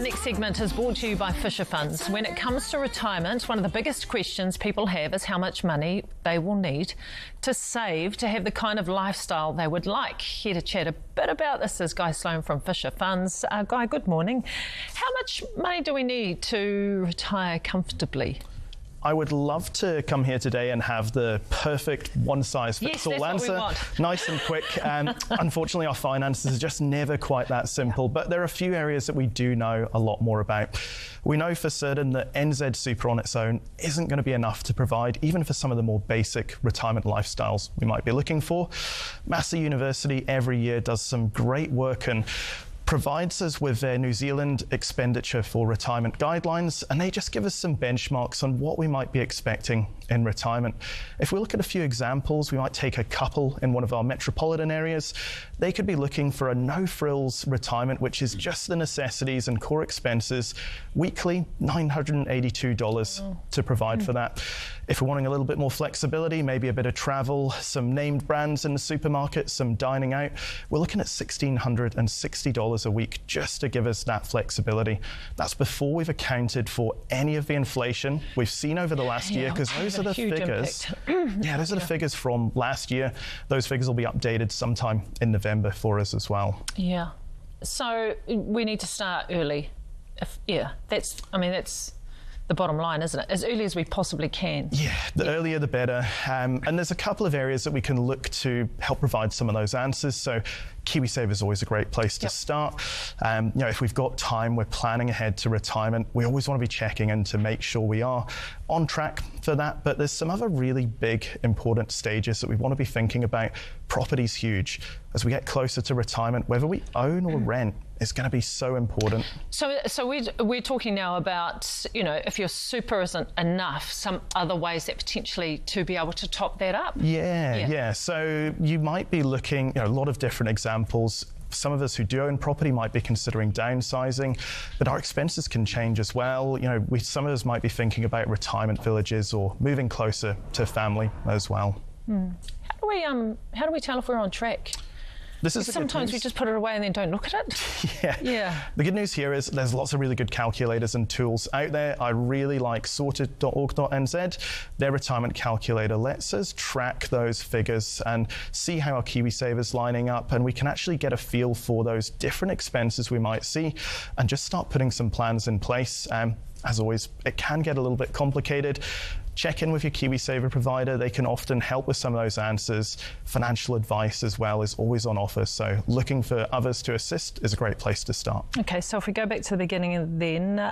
next segment is brought to you by Fisher Funds. When it comes to retirement, one of the biggest questions people have is how much money they will need to save to have the kind of lifestyle they would like. Here to chat a bit about this is Guy Sloan from Fisher Funds. Guy, good morning. How much money do we need to retire comfortably? I would love to come here today and have the perfect one-size-fits-all answer. Nice and quick. Unfortunately, our finances are just never quite that simple, but there are a few areas that we do know a lot more about. We know for certain that NZ Super on its own isn't going to be enough to provide even for some of the more basic retirement lifestyles we might be looking for. Massey University every year does some great work and provides us with their New Zealand expenditure for retirement guidelines, and they just give us some benchmarks on what we might be expecting in retirement. If we look at a few examples, we might take a couple in one of our metropolitan areas. They could be looking for a no-frills retirement, which is just the necessities and core expenses, weekly $982 to provide for that. If we're wanting a little bit more flexibility, maybe a bit of travel, some named brands in the supermarket, some dining out, we're looking at $1,660 a week just to give us that flexibility. That's before we've accounted for any of the inflation we've seen over the last year, because those are the figures. Those are the figures from last year. Those figures will be updated sometime in November for us as well. Yeah. So we need to start early. That's the bottom line, isn't it? As early as we possibly can. Yeah, the earlier the better. And there's a couple of areas that we can look to help provide some of those answers. So KiwiSaver is always a great place to start. If we've got time, we're planning ahead to retirement, we always want to be checking in to make sure we are on track for that. But there's some other really big, important stages that we want to be thinking about. Property's huge. As we get closer to retirement, whether we own or rent is going to be so important. So we're talking now about, if your super isn't enough, some other ways that potentially to be able to top that up. Yeah. So you might be looking, a lot of different examples. Some of us who do own property might be considering downsizing, but our expenses can change as well. Some of us might be thinking about retirement villages or moving closer to family as well. How do we tell if we're on track? Sometimes we just put it away and then don't look at it. Yeah. The good news here is there's lots of really good calculators and tools out there. I really like sorted.org.nz. Their retirement calculator lets us track those figures and see how our KiwiSaver's lining up, and we can actually get a feel for those different expenses we might see and just start putting some plans in place. As always, it can get a little bit complicated. Check in with your KiwiSaver provider. They can often help with some of those answers. Financial advice as well is always on offer, so looking for others to assist is a great place to start. Okay, so if we go back to the beginning then,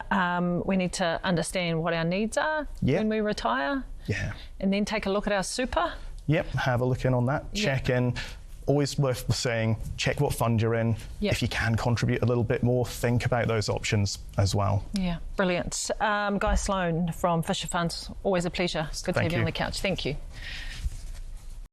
we need to understand what our needs are when we retire. Yeah. And then take a look at our super. Yep, have a look in on that. Check in. Always worth saying, check what fund you're in. If you can contribute a little bit more, think about those options as well. Yeah, brilliant. Guy Sloan from Fisher Funds, always a pleasure. Good to have you on the couch. Thank you.